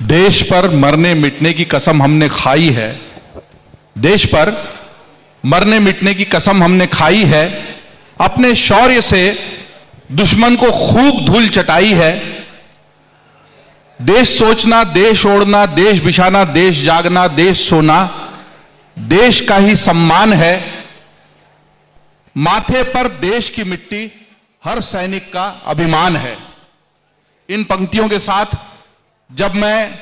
देश पर मरने मिटने की कसम हमने खाई है, देश पर मरने मिटने की कसम हमने खाई है, अपने शौर्य से दुश्मन को खूब धूल चटाई है। देश सोचना, देश ओढ़ना, देश बिछाना, देश जागना, देश सोना, देश का ही सम्मान है। माथे पर देश की मिट्टी हर सैनिक का अभिमान है। इन पंक्तियों के साथ जब मैं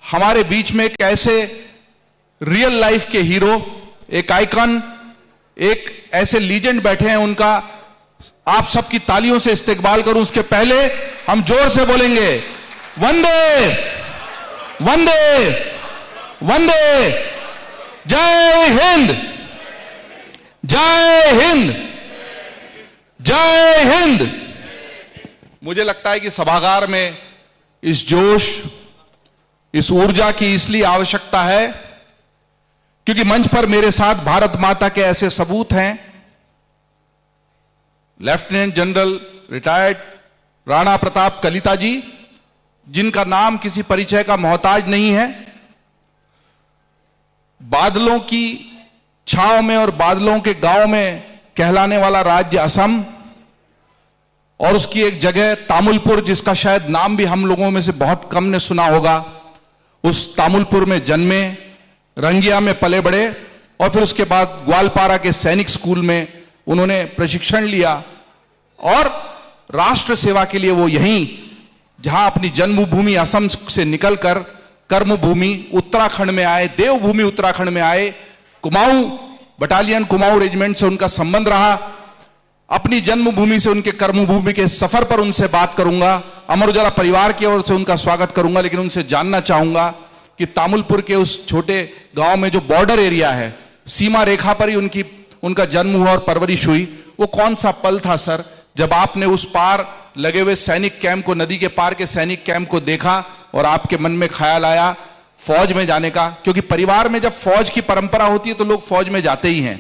हमारे बीच में एक ऐसे रियल लाइफ के हीरो, एक आइकन, एक ऐसे लीजेंड बैठे हैं, उनका आप सबकी तालियों से इस्तेकबाल करूं, उसके पहले हम जोर से बोलेंगे वंदे वंदे वंदे, जय हिंद, जय हिंद, जय हिंद। मुझे लगता है कि सभागार में इस जोश, इस ऊर्जा की इसलिए आवश्यकता है क्योंकि मंच पर मेरे साथ भारत माता के ऐसे सबूत हैं। Lieutenant general retired Rana Pratap Kalita ji, जिनका नाम किसी परिचय का मोहताज नहीं है। बादलों की छांव में और बादलों के गांव में कहलाने वाला राज्य असम, और उसकी एक जगह तामुलपुर, जिसका शायद नाम भी हम लोगों में से बहुत कम ने सुना होगा। उस तामुलपुर में जन्मे, रंगिया में पले बड़े और फिर उसके बाद ग्वालपारा के सैनिक स्कूल में उन्होंने प्रशिक्षण लिया और राष्ट्र सेवा के लिए वो यहीं, जहां अपनी जन्मभूमि असम से निकलकर कर्मभूमि उत्तराखंड में आए, देवभूमि उत्तराखंड में आए। कुमाऊं बटालियन, कुमाऊं रेजिमेंट से उनका संबंध रहा। अपनी जन्मभूमि से उनके कर्मभूमि के सफर पर उनसे बात करूंगा। अमर उजाला परिवार की ओर से उनका स्वागत करूंगा, लेकिन उनसे जानना चाहूंगा कि तामुलपुर के उस छोटे गांव में जो बॉर्डर एरिया है, सीमा रेखा पर ही उनका जन्म हुआ और परवरिश हुई। वो कौन सा पल था सर, जब आपने उस पार लगे हुए सैनिक कैंप को, नदी के पार के सैनिक कैंप को देखा और आपके मन में ख्याल आया फौज में जाने का? क्योंकि परिवार में जब फौज की परंपरा होती है तो लोग फौज में जाते ही हैं,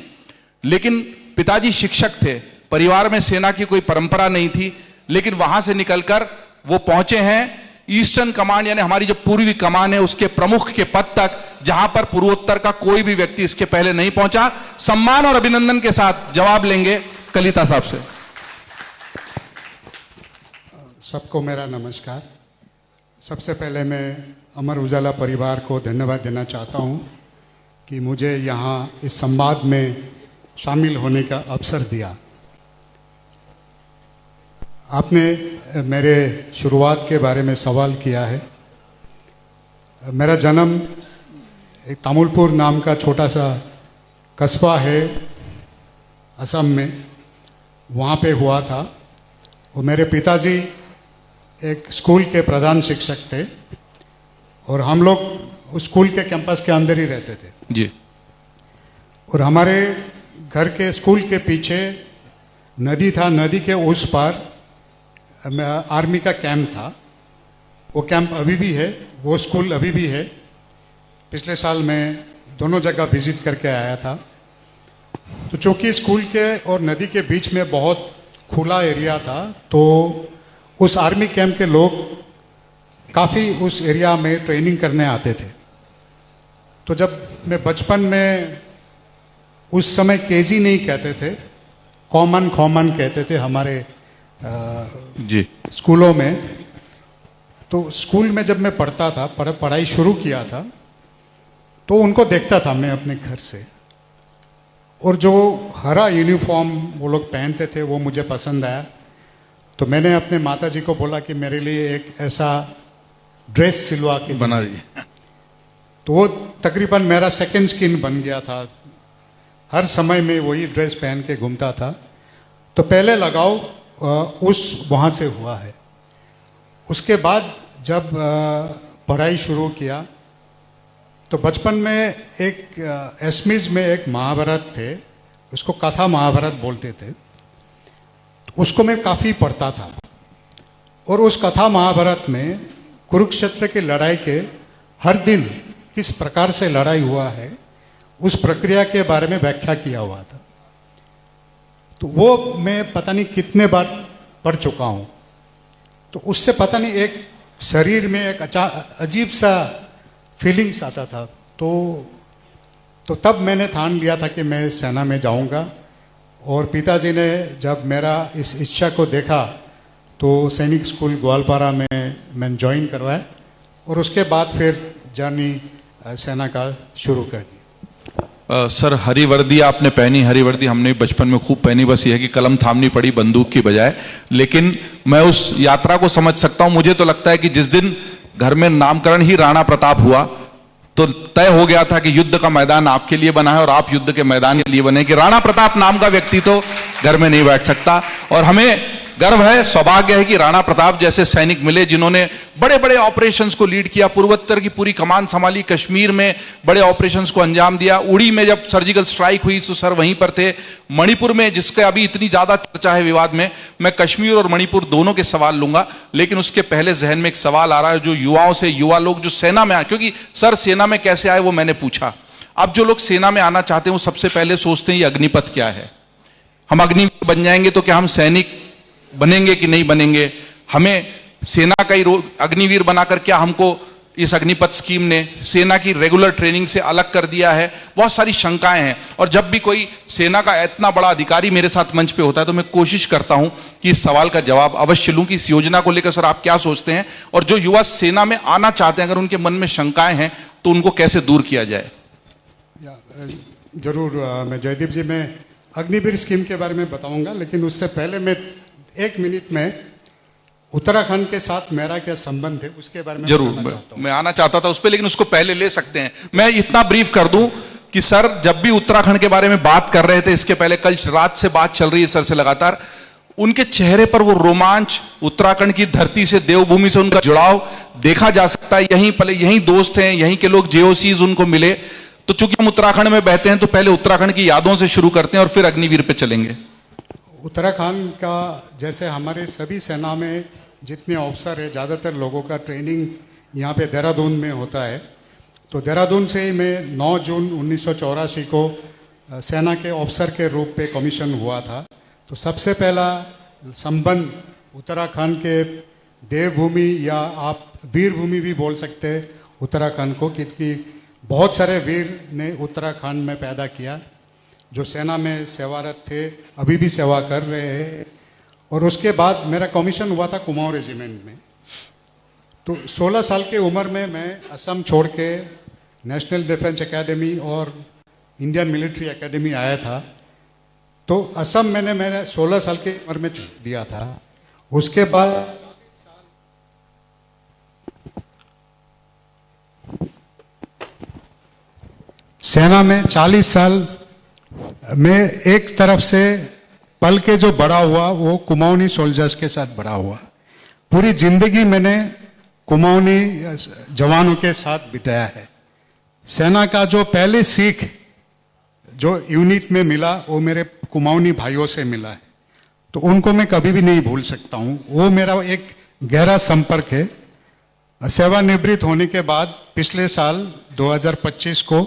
लेकिन पिताजी शिक्षक थे, परिवार में सेना की कोई परंपरा नहीं थी। लेकिन वहां से निकलकर वो पहुंचे हैं ईस्टर्न कमांड, यानी हमारी जो पूर्वी कमान है, उसके प्रमुख के पद तक, जहां पर पूर्वोत्तर का कोई भी व्यक्ति इसके पहले नहीं पहुंचा। सम्मान और अभिनंदन के साथ जवाब लेंगे कलिता साहब से। सबको मेरा नमस्कार। सबसे पहले मैं अमर उजाला परिवार को धन्यवाद देना चाहता हूं कि मुझे यहां इस संवाद में शामिल होने का अवसर दिया। आपने मेरे शुरुआत के बारे में सवाल किया है। मेरा जन्म एक तामुलपुर नाम का छोटा सा कस्बा है असम में, वहाँ पे हुआ था। और मेरे पिताजी एक स्कूल के प्रधान शिक्षक थे और हम लोग उस स्कूल के कैंपस के अंदर ही रहते थे जी। और हमारे घर के स्कूल के पीछे नदी था, नदी के उस पार आर्मी का कैंप था। वो कैंप अभी भी है, वो स्कूल अभी भी है। पिछले साल मैं दोनों जगह विजिट करके आया था। तो चूंकि स्कूल के और नदी के बीच में बहुत खुला एरिया था, तो उस आर्मी कैंप के लोग काफ़ी उस एरिया में ट्रेनिंग करने आते थे। तो जब मैं बचपन में, उस समय केजी नहीं कहते थे, कॉमन कहते थे हमारे जी स्कूलों में। तो स्कूल में जब मैं पढ़ता था, पढ़ाई शुरू किया था, तो उनको देखता था मैं अपने घर से। और जो हरा यूनिफॉर्म वो लोग पहनते थे वो मुझे पसंद आया। तो मैंने अपने माताजी को बोला कि मेरे लिए एक ऐसा ड्रेस सिलवा के बना दीजिए। तो वो तकरीबन मेरा सेकंड स्किन बन गया था। हर समय में वही ड्रेस पहन के घूमता था। तो पहले लगाव उस वहाँ से हुआ है। उसके बाद जब पढ़ाई शुरू किया तो बचपन में एक एसमीज में एक महाभारत थे, उसको कथा महाभारत बोलते थे। तो उसको मैं काफ़ी पढ़ता था और उस कथा महाभारत में कुरुक्षेत्र की लड़ाई के हर दिन किस प्रकार से लड़ाई हुआ है उस प्रक्रिया के बारे में व्याख्या किया हुआ था। तो वो मैं पता नहीं कितने बार पढ़ चुका हूँ। तो उससे पता नहीं एक शरीर में एक अजीब सा फीलिंग्स आता था। तो तब मैंने ठान लिया था कि मैं सेना में जाऊंगा। और पिताजी ने जब मेरा इस इच्छा को देखा तो सैनिक स्कूल ग्वालपारा में मैंने ज्वाइन करवाया और उसके बाद फिर जर्नी सेना का शुरू कर दी। सर, हरी वर्दी आपने पहनी, हरी वर्दी हमने बचपन में खूब पहनी, बस ये है कि कलम थामनी पड़ी बंदूक की बजाय। लेकिन मैं उस यात्रा को समझ सकता हूं। मुझे तो लगता है कि जिस दिन घर में नामकरण ही राणा प्रताप हुआ तो तय हो गया था कि युद्ध का मैदान आपके लिए बना है और आप युद्ध के मैदान के लिए बने, कि राणा प्रताप नाम का व्यक्ति तो घर में नहीं बैठ सकता। और हमें गर्व है, सौभाग्य है कि राणा प्रताप जैसे सैनिक मिले जिन्होंने बड़े बड़े ऑपरेशंस को लीड किया, पूर्वोत्तर की पूरी कमान संभाली, कश्मीर में बड़े ऑपरेशंस को अंजाम दिया, उड़ी में जब सर्जिकल स्ट्राइक हुई तो सर वहीं पर थे, मणिपुर में जिसका अभी इतनी ज्यादा चर्चा है विवाद में, मैं कश्मीर और मणिपुर दोनों के सवाल लूंगा। लेकिन उसके पहले जहन में एक सवाल आ रहा है जो युवाओं से, युवा लोग जो सेना में आए, क्योंकि सर सेना में कैसे आए वो मैंने पूछा। अब जो लोग सेना में आना चाहते हैं वो सबसे पहले सोचते हैं ये अग्निपथ क्या है, हम अग्निवीर बन जाएंगे तो क्या हम सैनिक बनेंगे कि नहीं बनेंगे, हमें सेना का ही अग्निवीर बनाकर क्या हमको इस अग्निपथ स्कीम ने सेना की रेगुलर ट्रेनिंग से अलग कर दिया है। बहुत सारी शंकाएं हैं। और जब भी कोई सेना का इतना बड़ा अधिकारी मेरे साथ मंच पे होता है तो मैं कोशिश करता हूं कि इस सवाल का जवाब अवश्य लूं कि इस योजना को लेकर सर आप क्या सोचते हैं, और जो युवा सेना में आना चाहते हैं अगर उनके मन में शंकाएं हैं तो उनको कैसे दूर किया जाए। जरूर मैं जयदीप जी, मैं अग्निवीर स्कीम के बारे में बताऊंगा, लेकिन उससे पहले मैं 1 मिनट में उत्तराखंड के साथ मेरा क्या संबंध है उसके बारे में जरूर मैं आना चाहता था उस पर, लेकिन उसको पहले ले सकते हैं। मैं इतना ब्रीफ कर दूं कि सर जब भी उत्तराखंड के बारे में बात कर रहे थे, इसके पहले कल रात से बात चल रही है सर से लगातार, उनके चेहरे पर वो रोमांच, उत्तराखंड की धरती से, देवभूमि से उनका जुड़ाव देखा जा सकता है। यहीं पहले यहीं दोस्त हैं, यहीं के लोग जेओसीज उनको मिले। तो चूंकि हम उत्तराखंड में बहते हैं तो पहले उत्तराखंड की यादों से शुरू करते हैं और फिर अग्निवीर पे चलेंगे। उत्तराखंड का, जैसे हमारे सभी सेना में जितने अफसर है, ज़्यादातर लोगों का ट्रेनिंग यहाँ पे देहरादून में होता है। तो देहरादून से ही मैं 9 जून 1984 को सेना के अफसर के रूप पे कमीशन हुआ था। तो सबसे पहला संबंध उत्तराखंड के देवभूमि या आप वीरभूमि भी बोल सकते हैं उत्तराखंड को, क्योंकि बहुत सारे वीर ने उत्तराखंड में पैदा किया जो सेना में सेवारत थे, अभी भी सेवा कर रहे हैं। और उसके बाद मेरा कमीशन हुआ था कुमाऊं रेजिमेंट में। तो 16 साल की उम्र में मैं असम छोड़ के नेशनल डिफेंस एकेडमी और इंडियन मिलिट्री एकेडमी आया था। तो असम मैंने मेरे 16 साल की उम्र में छोड़ दिया था। उसके बाद सेना में 40 साल में एक तरफ से पल के जो बड़ा हुआ वो कुमाऊनी सोल्जर्स के साथ बड़ा हुआ। पूरी जिंदगी मैंने कुमाऊनी जवानों के साथ बिताया है। सेना का जो पहले सीख जो यूनिट में मिला वो मेरे कुमाऊनी भाइयों से मिला है, तो उनको मैं कभी भी नहीं भूल सकता हूँ। वो मेरा एक गहरा संपर्क है। सेवानिवृत्त होने के बाद पिछले साल 2025 को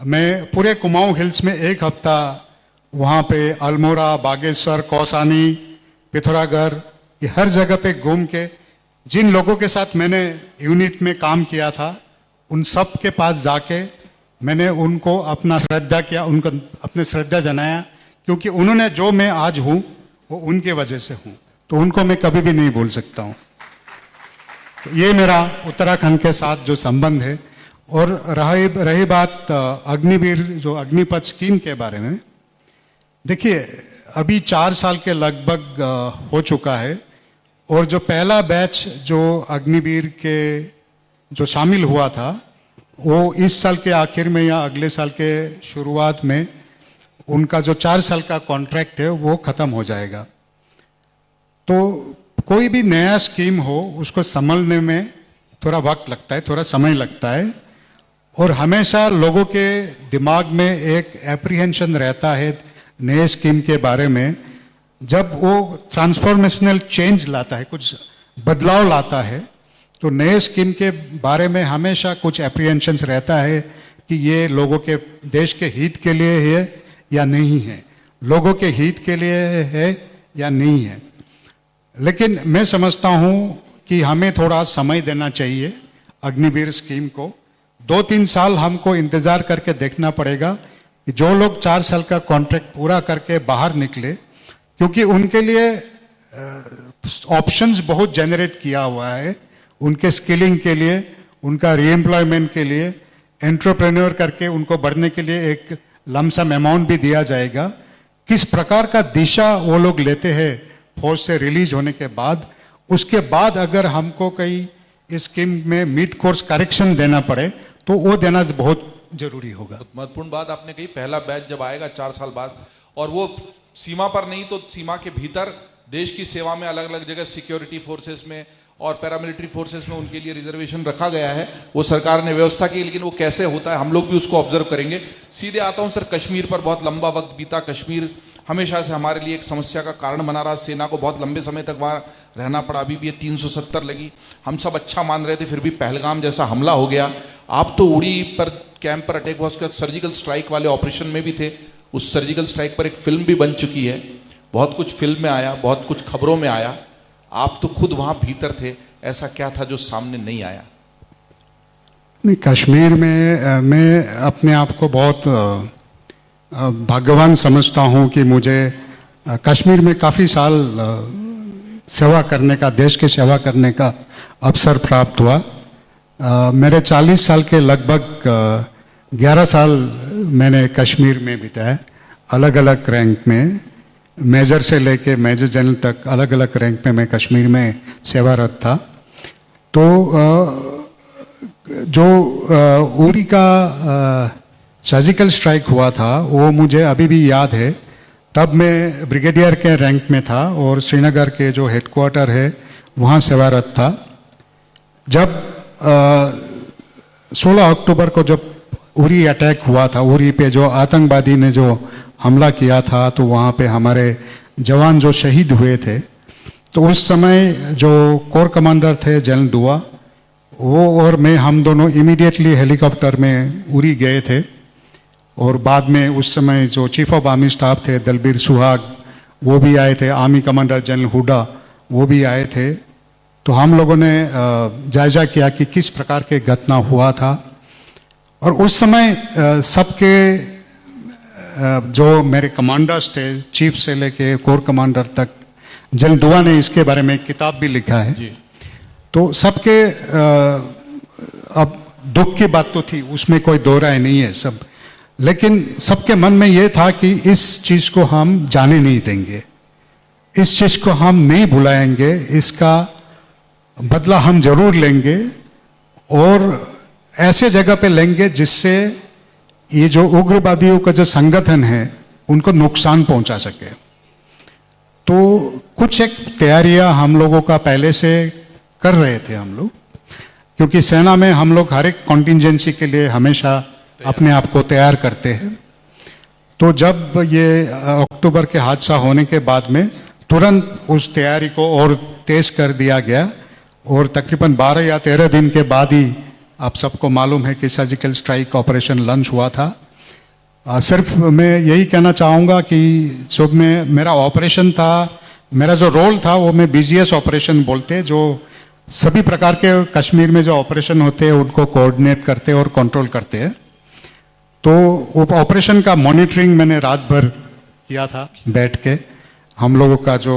मैं पूरे कुमाऊं हिल्स में 1 हफ्ता वहाँ पे अल्मोड़ा, बागेश्वर, कौसानी, पिथौरागढ़, ये हर जगह पे घूम के जिन लोगों के साथ मैंने यूनिट में काम किया था उन सब के पास जाके मैंने उनको अपना श्रद्धा किया, उनको अपने श्रद्धा जनाया, क्योंकि उन्होंने जो मैं आज हूँ वो उनके वजह से हूँ। तो उनको मैं कभी भी नहीं भूल सकता हूँ। तो ये मेरा उत्तराखंड के साथ जो संबंध है। और रही बात अग्निवीर जो अग्निपथ स्कीम के बारे में, देखिए अभी 4 साल के लगभग हो चुका है और जो पहला बैच जो अग्निवीर के जो शामिल हुआ था वो इस साल के आखिर में या अगले साल के शुरुआत में उनका जो 4 साल का कॉन्ट्रैक्ट है वो खत्म हो जाएगा। तो कोई भी नया स्कीम हो उसको संभलने में थोड़ा वक्त लगता है, थोड़ा समय लगता है, और हमेशा लोगों के दिमाग में एक एप्रीहेंशन रहता है नए स्कीम के बारे में। जब वो ट्रांसफॉर्मेशनल चेंज लाता है, कुछ बदलाव लाता है, तो नए स्कीम के बारे में हमेशा कुछ एप्रीहेंशन रहता है कि ये लोगों के, देश के हित के लिए है या नहीं है, लोगों के हित के लिए है या नहीं है। लेकिन मैं समझता हूँ कि हमें थोड़ा समय देना चाहिए अग्निवीर स्कीम को। 2-3 साल हमको इंतजार करके देखना पड़ेगा कि जो लोग 4 साल का कॉन्ट्रैक्ट पूरा करके बाहर निकले, क्योंकि उनके लिए ऑप्शंस बहुत जनरेट किया हुआ है, उनके स्किलिंग के लिए, उनका रीएम्प्लॉयमेंट के लिए, एंटरप्रेन्योर करके उनको बढ़ने के लिए एक लमसम अमाउंट भी दिया जाएगा। किस प्रकार का दिशा वो लोग लेते हैं फौज से रिलीज होने के बाद, उसके बाद अगर हमको कहीं इस स्कीम में मिड कोर्स करेक्शन देना पड़े तो वो देना बहुत जरूरी होगा। महत्वपूर्ण बात आपने कही, पहला बैच जब आएगा 4 साल बाद, और वो सीमा पर नहीं तो सीमा के भीतर देश की सेवा में अलग अलग जगह सिक्योरिटी फोर्सेस में और पैरामिलिट्री फोर्सेस में उनके लिए रिजर्वेशन रखा गया है, वो सरकार ने व्यवस्था की। लेकिन वो कैसे होता है हम लोग भी उसको ऑब्जर्व करेंगे। सीधे आता हूं सर, कश्मीर पर बहुत लंबा वक्त बीता। कश्मीर हमेशा से हमारे लिए एक समस्या का कारण बना रहा। सेना को बहुत लंबे समय तक वहां रहना पड़ा। अभी भी ये 370 लगी। हम सब अच्छा मान रहे थे, फिर भी पहलगाम जैसा हमला हो गया। आप तो उड़ी पर कैंप पर अटैक हुआ, उसके बाद सर्जिकल स्ट्राइक वाले ऑपरेशन में भी थे। उस सर्जिकल स्ट्राइक पर एक फिल्म भी बन चुकी है, बहुत कुछ फिल्म में आया, बहुत कुछ खबरों में आया। आप तो खुद वहां भीतर थे, ऐसा क्या था जो सामने नहीं आया? नहीं, कश्मीर में मैं अपने आप को बहुत भाग्यवान समझता हूं कि मुझे कश्मीर में काफ़ी साल सेवा करने का, देश की सेवा करने का अवसर प्राप्त हुआ। मेरे 40 साल के लगभग 11 साल मैंने कश्मीर में बिताए, अलग अलग रैंक में, मेजर से लेके मेजर जनरल तक अलग अलग रैंक में मैं कश्मीर में सेवारत था। तो जो उरी का सर्जिकल स्ट्राइक हुआ था वो मुझे अभी भी याद है। तब मैं ब्रिगेडियर के रैंक में था और श्रीनगर के जो हेडक्वार्टर है वहाँ सेवारत था। जब 16 अक्टूबर को जब उरी अटैक हुआ था, उरी पे जो आतंकवादी ने जो हमला किया था, तो वहाँ पे हमारे जवान जो शहीद हुए थे, तो उस समय जो कोर कमांडर थे जनरल दुआ, वो और मैं, हम दोनों इमीडिएटली हेलीकॉप्टर में उरी गए थे। और बाद में उस समय जो चीफ ऑफ आर्मी स्टाफ थे दलबीर सुहाग, वो भी आए थे, आर्मी कमांडर जनरल हुडा वो भी आए थे। तो हम लोगों ने जायजा किया कि किस प्रकार के घटना हुआ था। और उस समय सबके जो मेरे कमांडर्स थे, चीफ से लेके कोर कमांडर तक, जनरल दुआ ने इसके बारे में एक किताब भी लिखा है जी। तो सबके अब दुख की बात तो थी, उसमें कोई दो राय नहीं है सब, लेकिन सबके मन में यह था कि इस चीज को हम जाने नहीं देंगे, इस चीज को हम नहीं भुलाएंगे, इसका बदला हम जरूर लेंगे और ऐसे जगह पे लेंगे जिससे ये जो उग्रवादियों का जो संगठन है उनको नुकसान पहुंचा सके। तो कुछ एक तैयारियां हम लोगों का पहले से कर रहे थे हम लोग, क्योंकि सेना में हम लोग हर एक कॉन्टिंजेंसी के लिए हमेशा अपने आप को तैयार करते हैं। तो जब ये अक्टूबर के हादसा होने के बाद में तुरंत उस तैयारी को और तेज कर दिया गया और तकरीबन 12 या 13 दिन के बाद ही आप सबको मालूम है कि सर्जिकल स्ट्राइक ऑपरेशन लॉन्च हुआ था। सिर्फ मैं यही कहना चाहूँगा कि जब में मेरा ऑपरेशन था, मेरा जो रोल था वो मैं BGS ऑपरेशन बोलते, जो सभी प्रकार के कश्मीर में जो ऑपरेशन होते हैं उनको कोऑर्डिनेट करते और कंट्रोल करते हैं। तो वो ऑपरेशन का मॉनिटरिंग मैंने रात भर किया था बैठ के, हम लोगों का जो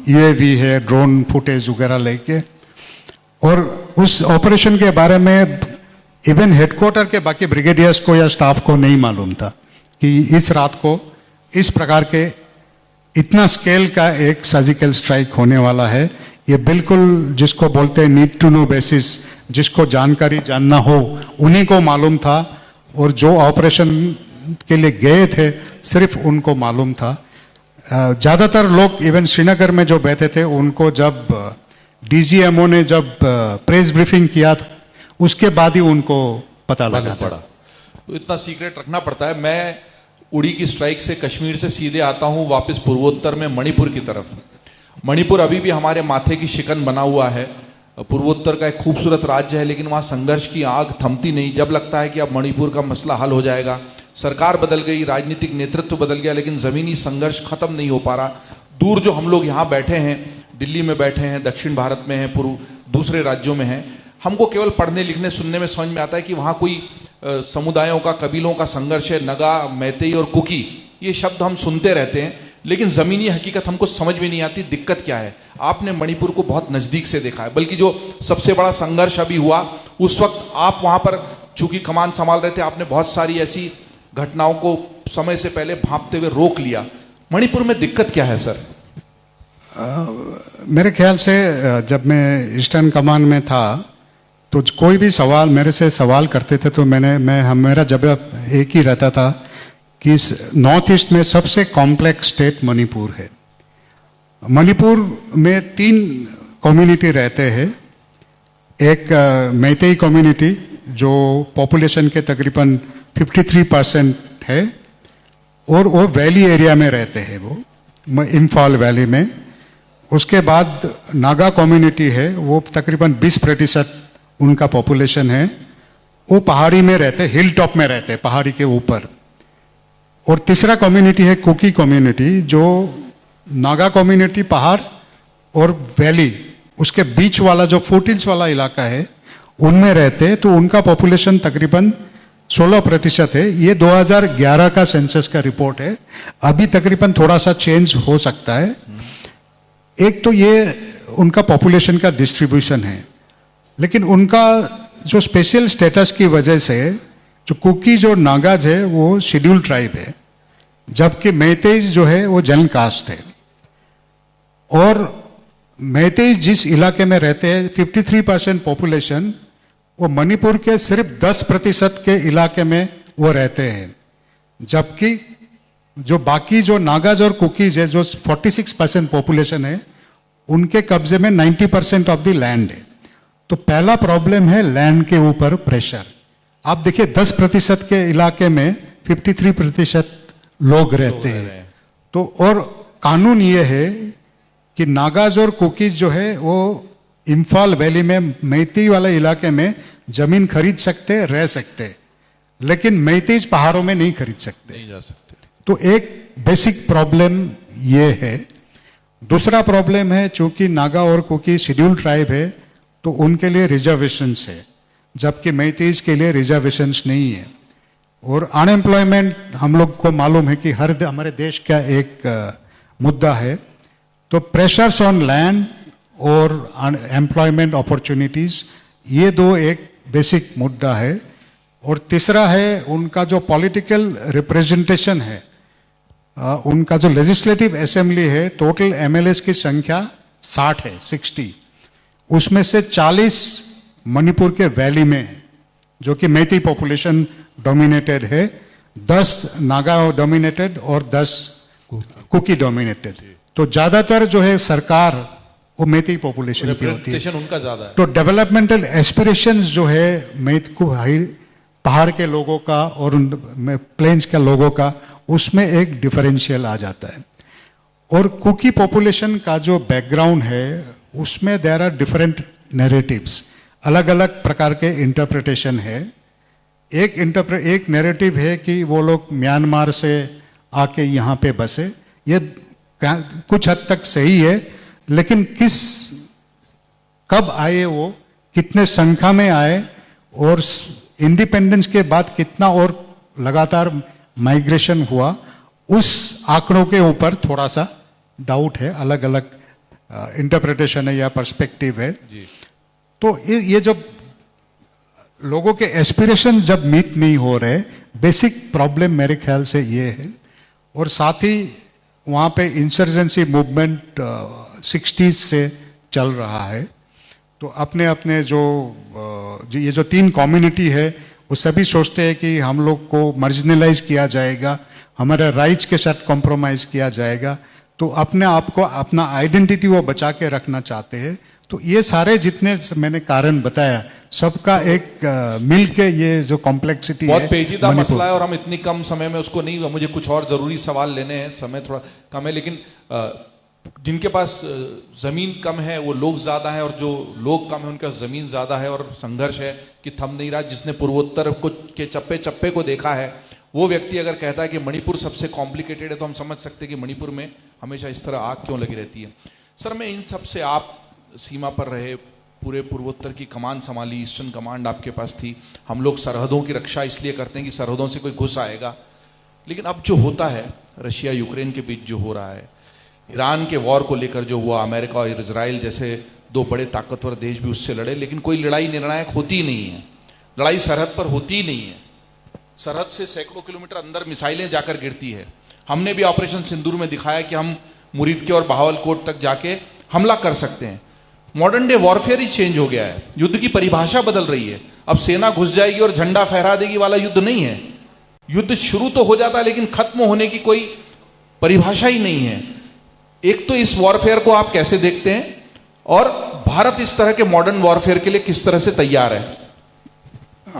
UAV है, ड्रोन फुटेज वगैरह लेके। और उस ऑपरेशन के बारे में इवन हेडक्वार्टर के बाकी ब्रिगेडियर्स को या स्टाफ को नहीं मालूम था कि इस रात को इस प्रकार के इतना स्केल का एक सर्जिकल स्ट्राइक होने वाला है। ये बिल्कुल जिसको बोलते हैं नीड टू नो बेसिस, जिसको जानकारी जानना हो उन्हीं को मालूम था, और जो ऑपरेशन के लिए गए थे सिर्फ उनको मालूम था। ज़्यादातर लोग इवन श्रीनगर में जो बैठे थे उनको जब DGMO ने जब प्रेस ब्रीफिंग किया था उसके बाद ही उनको पता लगा पड़ा। तो इतना सीक्रेट रखना पड़ता है। मैं उड़ी की स्ट्राइक से, कश्मीर से सीधे आता हूं वापस पूर्वोत्तर में मणिपुर की तरफ। मणिपुर अभी भी हमारे माथे की शिकन बना हुआ है। पूर्वोत्तर का एक खूबसूरत राज्य है, लेकिन वहां संघर्ष की आग थमती नहीं। जब लगता है कि अब मणिपुर का मसला हल हो जाएगा, सरकार बदल गई, राजनीतिक नेतृत्व बदल गया, लेकिन जमीनी संघर्ष खत्म नहीं हो पा रहा। दूर जो हम लोग यहाँ बैठे हैं, दिल्ली में बैठे हैं, दक्षिण भारत में हैं, पूर्व दूसरे राज्यों में हैं, हमको केवल पढ़ने लिखने सुनने में समझ में आता है कि वहाँ कोई समुदायों का, कबीलों का संघर्ष है, नगा, मैतेई और कुकी, ये शब्द हम सुनते रहते हैं, लेकिन जमीनी हकीकत हमको समझ में नहीं आती, दिक्कत क्या है। आपने मणिपुर को बहुत नजदीक से देखा है, बल्कि जो सबसे बड़ा संघर्ष अभी हुआ उस वक्त आप वहां पर चूंकि कमान संभाल रहे थे, आपने बहुत सारी ऐसी घटनाओं को समय से पहले भांपते हुए रोक लिया। मणिपुर में दिक्कत क्या है सर? मेरे ख्याल से जब मैं ईस्टर्न कमान में था तो कोई भी सवाल मेरे से सवाल करते थे तो मेरा जवाब एक ही रहता था कि नॉर्थ ईस्ट में सबसे कॉम्प्लेक्स स्टेट मणिपुर है। मणिपुर में 3 कम्युनिटी रहते हैं। एक मैतेई कम्युनिटी जो पॉपुलेशन के तकरीबन 53% है और वो वैली एरिया में रहते हैं, वो इम्फाल वैली में। उसके बाद नागा कम्युनिटी है, वो तकरीबन 20% उनका पॉपुलेशन है, वो पहाड़ी में रहते, हिल टॉप में रहते, पहाड़ी के ऊपर। और तीसरा कम्युनिटी है कुकी कम्युनिटी, जो नागा कम्युनिटी पहाड़ और वैली उसके बीच वाला जो फुटहिल्स वाला इलाका है उनमें रहते, तो उनका पॉपुलेशन तकरीबन 16% है। ये 2011 का सेंसस का रिपोर्ट है, अभी तकरीबन थोड़ा सा चेंज हो सकता है। एक तो ये उनका पॉपुलेशन का डिस्ट्रीब्यूशन है, लेकिन उनका जो स्पेशल स्टेटस की वजह से जो कुकीज और नागाज है वो शेड्यूल ट्राइब है, जबकि मैतेईज जो है वो जनरल कास्ट है। और मैतेईज जिस इलाके में रहते हैं 53% पॉपुलेशन, वो मणिपुर के सिर्फ 10% के इलाके में वो रहते हैं, जबकि जो बाकी जो नागाज और कुकीज है जो 46% पॉपुलेशन है उनके कब्जे में 90% ऑफ द लैंड है। तो पहला प्रॉब्लम है लैंड के ऊपर प्रेशर। आप देखिए 10% के इलाके में 53% लोग रहते हैं। तो और कानून ये है कि नागाज और कुकीज जो है वो इम्फाल वैली में मैतेई वाले इलाके में जमीन खरीद सकते, रह सकते, लेकिन मैतेईज पहाड़ों में नहीं खरीद सकते, नहीं जा सकते। तो एक बेसिक प्रॉब्लम ये है। दूसरा प्रॉब्लम है, चूंकि नागा और कुकी शेड्यूल ट्राइब है तो उनके लिए रिजर्वेशंस है, जबकि मैतेईज के लिए रिजर्वेशंस नहीं है। और अनएम्प्लॉयमेंट हम लोग को मालूम है कि हमारे देश का एक मुद्दा है। तो प्रेशर्स ऑन लैंड और एम्प्लॉयमेंट अपॉर्चुनिटीज, ये दो एक बेसिक मुद्दा है। और तीसरा है उनका जो पॉलिटिकल रिप्रेजेंटेशन है, उनका जो लेजिस्लेटिव असेंबली है, टोटल एमएलएस की संख्या 60 है, 60, उसमें से 40 मणिपुर के वैली में है, जो कि मैतेई पॉपुलेशन डोमिनेटेड है, 10 नागा डोमिनेटेड और 10 कुकी डोमिनेटेड। तो ज्यादातर जो है सरकार वो मैतेई पॉपुलेशन की होती है, उनका ज्यादा है। तो डेवलपमेंटल एस्पिरेशंस जो है मैतेई पहाड़ के लोगों का और प्लेन्स के लोगों का, उसमें एक डिफरेंशियल आ जाता है। और कुकी पॉपुलेशन का जो बैकग्राउंड है उसमें देयर आर डिफरेंट नैरेटिव्स, अलग अलग प्रकार के इंटरप्रिटेशन है। एक नैरेटिव है कि वो लोग म्यांमार से आके यहाँ पे बसे, ये कुछ हद तक सही है, लेकिन कब आए वो, कितने संख्या में आए, और इंडिपेंडेंस के बाद कितना और लगातार माइग्रेशन हुआ, उस आंकड़ों के ऊपर थोड़ा सा डाउट है, अलग अलग इंटरप्रिटेशन है या पर्सपेक्टिव है जी। तो ये जब लोगों के एस्पिरेशन जब मीट नहीं हो रहे, बेसिक प्रॉब्लम मेरे ख्याल से ये है। और साथ ही वहाँ पे इंसर्जेंसी मूवमेंट 60s से चल रहा है, तो अपने अपने ये जो 3 कम्युनिटी है वो सभी सोचते हैं कि हम लोग को मार्जिनलाइज किया जाएगा, हमारे राइट्स के साथ कॉम्प्रोमाइज किया जाएगा, तो अपने आप को, अपना आइडेंटिटी वो बचा के रखना चाहते हैं। तो ये सारे जितने मैंने कारण बताया, सबका एक मिल के ये जो कॉम्प्लेक्सिटी है, बहुत पेचीदा मसला है और हम इतनी कम समय में उसको नहीं, मुझे कुछ और जरूरी सवाल लेने हैं, समय थोड़ा कम है, लेकिन जिनके पास जमीन कम है वो लोग ज्यादा है, और जो लोग कम है उनके पास जमीन ज्यादा है, और संघर्ष है कि थम नहीं रहा। जिसने पूर्वोत्तर को के चप्पे चप्पे को देखा है, वो व्यक्ति अगर कहता है कि मणिपुर सबसे कॉम्प्लिकेटेड है, तो हम समझ सकते हैं कि मणिपुर में हमेशा इस तरह आग क्यों लगी रहती है। सर मैं इन सब से, आप सीमा पर रहे, पूरे पूर्वोत्तर की कमान संभाली, ईस्टर्न कमांड आपके पास थी, हम लोग सरहदों की रक्षा इसलिए करते हैं कि सरहदों से कोई घुस आएगा, लेकिन अब जो होता है रशिया यूक्रेन के बीच जो हो रहा है, ईरान के वॉर को लेकर जो हुआ, अमेरिका और इजराइल जैसे दो बड़े ताकतवर देश भी उससे लड़े, लेकिन कोई लड़ाई निर्णायक होती नहीं है, लड़ाई सरहद पर होती ही नहीं है, सरहद से सैकड़ों किलोमीटर अंदर मिसाइलें जाकर गिरती है। हमने भी ऑपरेशन सिंदूर में दिखाया कि हम मुरीद के और बहावलकोट तक जाके हमला कर सकते हैं। मॉडर्न डे वॉरफेयर ही चेंज हो गया है, युद्ध की परिभाषा बदल रही है, अब सेना घुस जाएगी और झंडा फहरा देगी वाला युद्ध नहीं है, युद्ध शुरू तो हो जाता है लेकिन खत्म होने की कोई परिभाषा ही नहीं है। एक तो इस वॉरफेयर को आप कैसे देखते हैं, और भारत इस तरह के मॉडर्न वॉरफेयर के लिए किस तरह से तैयार है?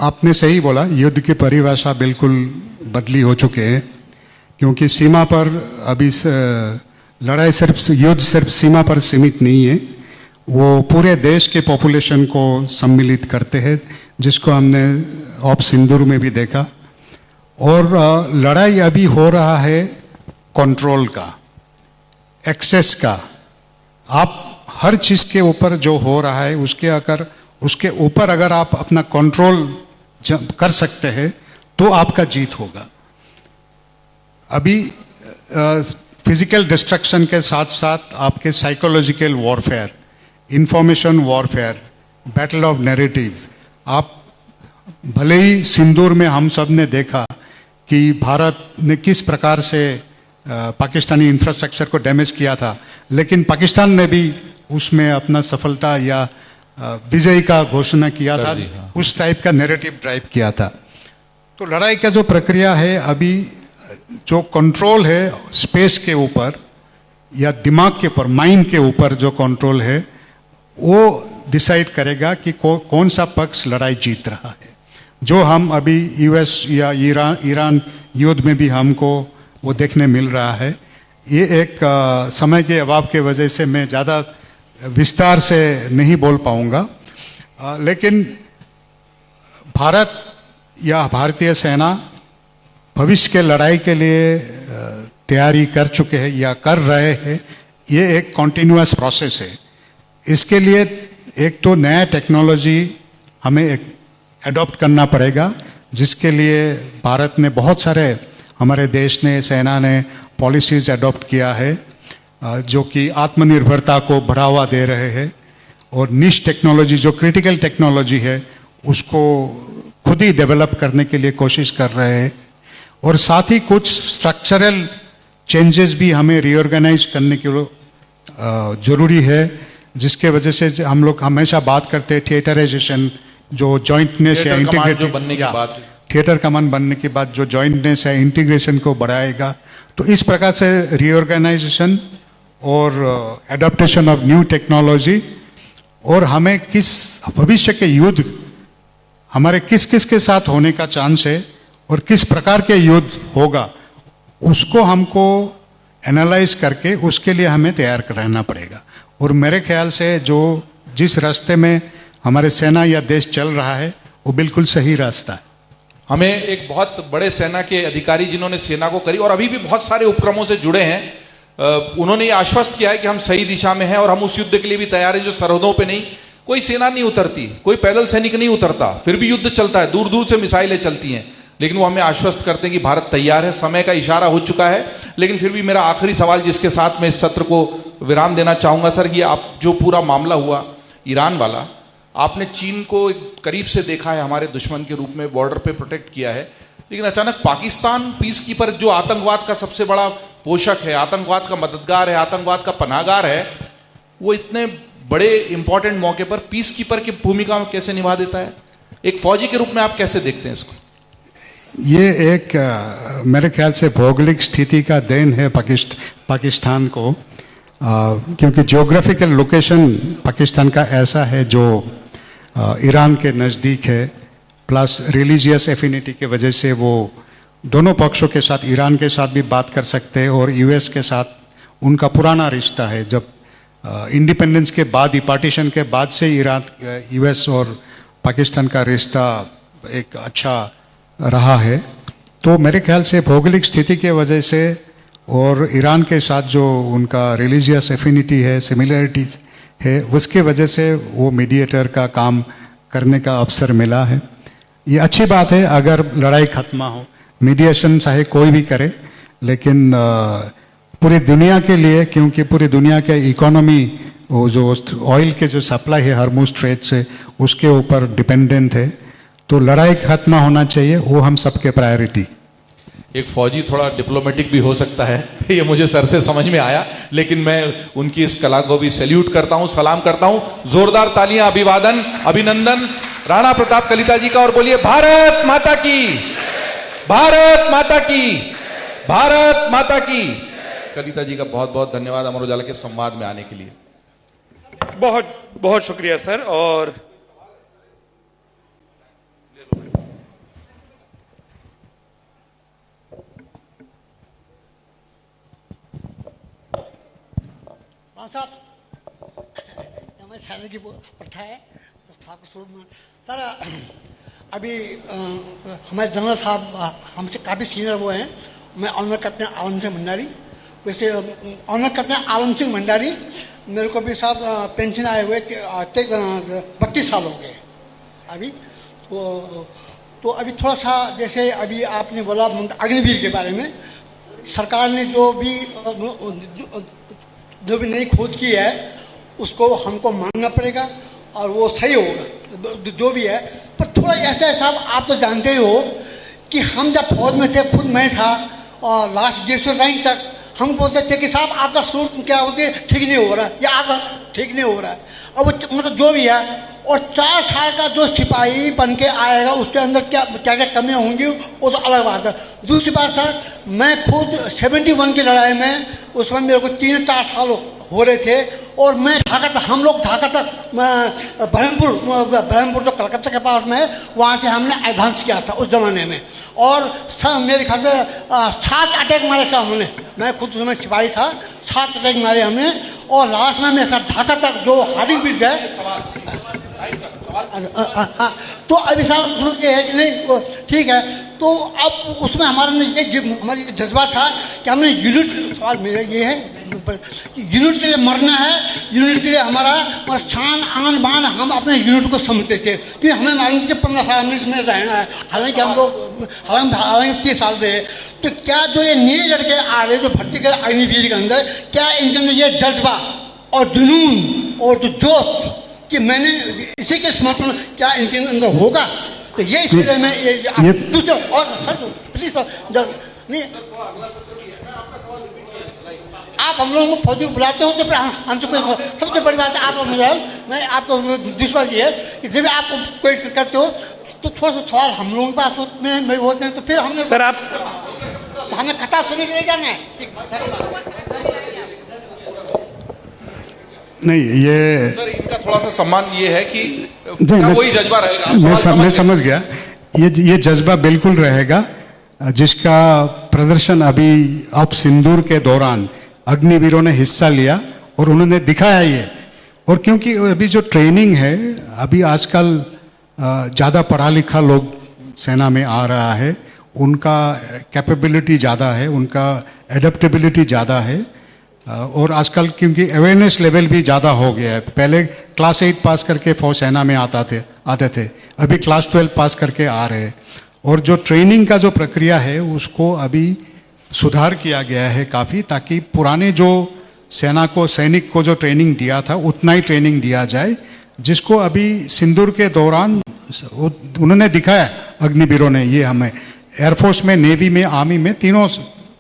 आपने सही बोला, युद्ध की परिभाषा बिल्कुल बदली हो चुके हैं, क्योंकि सीमा पर अभी लड़ाई युद्ध सिर्फ सीमा पर सीमित नहीं है, वो पूरे देश के पॉपुलेशन को सम्मिलित करते हैं, जिसको हमने ऑप सिंदूर में भी देखा। और लड़ाई अभी हो रहा है कंट्रोल का, एक्सेस का। आप हर चीज के ऊपर जो हो रहा है उसके ऊपर अगर आप अपना कंट्रोल कर सकते हैं तो आपका जीत होगा। अभी फिजिकल डिस्ट्रक्शन के साथ साथ आपके psychological warfare, information warfare, battle of narrative, आप भले ही सिंदूर में हम सब ने देखा कि भारत ने किस प्रकार से पाकिस्तानी इंफ्रास्ट्रक्चर को डैमेज किया था, लेकिन पाकिस्तान ने भी उसमें अपना सफलता या विजय का घोषणा किया था, उस टाइप का नैरेटिव ड्राइव किया था। तो लड़ाई का जो प्रक्रिया है, अभी जो कंट्रोल है स्पेस के ऊपर या दिमाग के ऊपर, माइंड के ऊपर जो कंट्रोल है, वो डिसाइड करेगा कि कौन सा पक्ष लड़ाई जीत रहा है। जो हम अभी यूएस या ईरान युद्ध में भी हमको वो देखने मिल रहा है। ये एक समय के अभाव के वजह से मैं ज़्यादा विस्तार से नहीं बोल पाऊंगा, लेकिन भारत या भारतीय सेना भविष्य के लड़ाई के लिए तैयारी कर चुके हैं या कर रहे हैं। ये एक कॉन्टिन्यूअस प्रोसेस है। इसके लिए एक तो नया टेक्नोलॉजी हमें एडॉप्ट करना पड़ेगा, जिसके लिए भारत ने बहुत सारे, हमारे देश ने, सेना ने पॉलिसीज एडॉप्ट किया है, जो कि आत्मनिर्भरता को बढ़ावा दे रहे हैं, और निश टेक्नोलॉजी जो क्रिटिकल टेक्नोलॉजी है उसको खुद ही डेवलप करने के लिए कोशिश कर रहे हैं। और साथ ही कुछ स्ट्रक्चरल चेंजेस भी हमें रीऑर्गेनाइज करने के लिए जरूरी है, जिसके वजह से हम लोग हमेशा बात करते हैं थिएटराइजेशन, जो जॉइंटनेस या इंटीग्रेटेड थिएटर कमान बनने के बाद जो जॉइंटनेस है, इंटीग्रेशन को बढ़ाएगा। तो इस प्रकार से रीऑर्गेनाइजेशन और एडॉप्टेशन ऑफ न्यू टेक्नोलॉजी, और हमें किस भविष्य के युद्ध हमारे किस किस के साथ होने का चांस है और किस प्रकार के युद्ध होगा, उसको हमको एनालाइज करके उसके लिए हमें तैयार रहना पड़ेगा। और मेरे ख्याल से जिस रास्ते में हमारे सेना या देश चल रहा है वो बिल्कुल सही रास्ता है। हमें एक बहुत बड़े सेना के अधिकारी जिन्होंने सेना को करी और अभी भी बहुत सारे उपक्रमों से जुड़े हैं, उन्होंने ये आश्वस्त किया है कि हम सही दिशा में हैं और हम उस युद्ध के लिए भी तैयार हैं जो सरहदों पे नहीं, कोई सेना नहीं उतरती, कोई पैदल सैनिक नहीं उतरता, फिर भी युद्ध चलता है, दूर दूर से मिसाइलें चलती हैं, लेकिन वो हमें आश्वस्त करते हैं कि भारत तैयार है। समय का इशारा हो चुका है, लेकिन फिर भी मेरा आखिरी सवाल जिसके साथ मैं इस सत्र को विराम देना चाहूंगा सर, ये आप जो पूरा मामला हुआ ईरान वाला, आपने चीन को करीब से देखा है, हमारे दुश्मन के रूप में बॉर्डर पे प्रोटेक्ट किया है, लेकिन अचानक पाकिस्तान पीस कीपर जो आतंकवाद का सबसे बड़ा पोषक है, आतंकवाद का मददगार है, आतंकवाद का पनाहगार है, वो इतने बड़े इंपॉर्टेंट मौके पर पीस कीपर की भूमिका में कैसे निभा देता है? एक फौजी के रूप में आप कैसे देखते हैं इसको? ये एक मेरे ख्याल से भौगोलिक स्थिति का देन है पाकिस्तान को, क्योंकि ज्योग्राफिकल लोकेशन पाकिस्तान का ऐसा है जो ईरान के नज़दीक है, प्लस रिलीजियस एफिनिटी की वजह से वो दोनों पक्षों के साथ, ईरान के साथ भी बात कर सकते हैं और यूएस के साथ उनका पुराना रिश्ता है। जब इंडिपेंडेंस के बाद ही, पार्टीशन के बाद से ईरान, यूएस और पाकिस्तान का रिश्ता एक अच्छा रहा है। तो मेरे ख्याल से भौगोलिक स्थिति की वजह से और ईरान के साथ जो उनका रिलीजियस एफिनिटी है, सिमिलरिटी है, उसके वजह से वो मीडिएटर का काम करने का अवसर मिला है। ये अच्छी बात है अगर लड़ाई खत्म हो, मीडिएशन चाहे कोई भी करे, लेकिन पूरी दुनिया के लिए, क्योंकि पूरी दुनिया के इकोनॉमी वो जो ऑयल के जो सप्लाई है हार्मुज स्ट्रेट से, उसके ऊपर डिपेंडेंट है, तो लड़ाई खत्म होना चाहिए, वो हम सबके प्रायोरिटी। एक फौजी थोड़ा डिप्लोमेटिक भी हो सकता है, ये मुझे सर से समझ में आया, लेकिन मैं उनकी इस कला को भी सैल्यूट करता हूं, सलाम करता हूं। जोरदार तालियां, अभिवादन, अभिनंदन राणा प्रताप कलिता जी का, और बोलिए भारत माता की, भारत माता की, भारत माता की। कलिता जी का बहुत बहुत धन्यवाद अमर उजाला के संवाद में आने के लिए। बहुत बहुत शुक्रिया सर। और साहब हमारे छाने की प्रथा है सर। अभी हमारे जनरल साहब हमसे काफ़ी सीनियर वो हैं। मैं ऑनर कैप्टन आलम सिंह भंडारी, वैसे ऑनर कैप्टन आलम सिंह भंडारी, मेरे को भी साहब पेंशन आए हुए 32 साल हो गए अभी। तो अभी थोड़ा सा, जैसे अभी आपने बोला अग्निवीर के बारे में, सरकार ने जो भी नई खोज की है उसको हमको मानना पड़ेगा और वो सही होगा जो भी है। पर थोड़ा ऐसा है साहब, आप तो जानते ही हो कि हम जब फौज में थे, खुद मैं था, और लास्ट जेसर रैंक तक हम बोलते थे कि साहब आपका सूट क्या होती है, ठीक नहीं हो रहा है, या आपका ठीक नहीं हो रहा है। अब मतलब जो भी है, और 4 साल का जो सिपाही बन के आएगा उसके अंदर क्या क्या कमियाँ होंगी वो तो अलग बात है। दूसरी बात सर, मैं खुद 71 की लड़ाई में, उसमें मेरे को 3-4 साल हो रहे थे, और मैं हम लोग ढाका तक बरहमपुर जो कलकत्ता के पास में है, वहाँ से हमने एडवांस किया था उस ज़माने में। और सर मेरे ख्याल से 7 अटैक मारे थे हमने, मैं खुद उसमें सिपाही था, 7 अटैक मारे हमने। और लास्ट में मेरे साथ ढाका तक जो हार्डिंग ब्रिज है, तो अभी साहब सुन के है कि नहीं, ठीक है। तो अब उसमें हमारी जज्बा था कि हमने यूनिट, सवाल मेरा ये है, यूनिट के लिए मरना है, यूनिट के लिए हमारा और शान आन बान, हम अपने यूनिट को समझते थे, क्योंकि हमें मालूम के 15 साल हमने इसमें रहना है। हालांकि हम लोग 30 साल रहे। तो क्या जो ये नए लड़के आ रहे जो भर्ती कर अग्निवीर के अंदर, क्या इनके अंदर ये जज्बा और जुनून और जो जोश कि मैंने इसी के समर्पण क्या इनके अंदर होगा? तो ये इसलिए मैं दूसरे, और सर प्लीज सर नहीं, आप हम लोगों को फौजी बुलाते हो तो फिर हमसे कोई, सबसे बड़ी बात है आप, मैं आपको दूसरी बात ये है कि जब आप कोई करते हो तो थोड़ा सा सवाल हम लोगों के पास में होते हैं, तो फिर हमने सर आप हमें कथा सुनने के लिए जाना है। नहीं, ये सर इनका थोड़ा सा सम्मान ये है कि वही जज्बा रहेगा। मैं समझ गया, ये जज्बा बिल्कुल रहेगा, जिसका प्रदर्शन अभी अब सिंदूर के दौरान अग्निवीरों ने हिस्सा लिया और उन्होंने दिखाया ये। और क्योंकि अभी जो ट्रेनिंग है, अभी आजकल ज़्यादा पढ़ा लिखा लोग सेना में आ रहा है, उनका कैपेबिलिटी ज़्यादा है, उनका एडेप्टेबिलिटी ज़्यादा है, और आजकल क्योंकि अवेयरनेस लेवल भी ज़्यादा हो गया है। पहले क्लास 8 पास करके फौज सेना में आते थे, अभी क्लास 12 पास करके आ रहे हैं। और जो ट्रेनिंग का जो प्रक्रिया है उसको अभी सुधार किया गया है काफ़ी, ताकि पुराने जो सैनिक को जो ट्रेनिंग दिया था उतना ही ट्रेनिंग दिया जाए, जिसको अभी सिंदूर के दौरान उन्होंने दिखाया अग्निवीरों ने। ये हमें एयरफोर्स में, नेवी में, आर्मी में, तीनों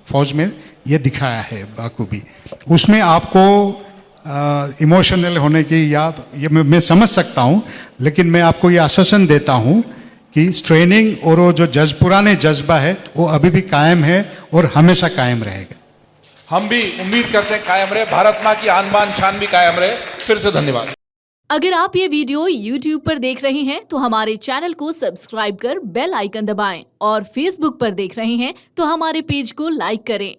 फौज में ये दिखाया है बाखूबी। उसमें आपको इमोशनल होने की, या ये मैं समझ सकता हूँ, लेकिन मैं आपको ये आश्वासन देता हूँ कि ट्रेनिंग और वो जो पुराने जज्बा है वो अभी भी कायम है और हमेशा कायम रहेगा। हम भी उम्मीद करते हैं कायम रहे, भारत माँ की आन बान शान भी कायम रहे। फिर से धन्यवाद। अगर आप ये वीडियो YouTube पर देख रहे हैं तो हमारे चैनल को सब्सक्राइब कर बेल आइकन दबाएं, और Facebook पर देख रहे हैं तो हमारे पेज को लाइक करें।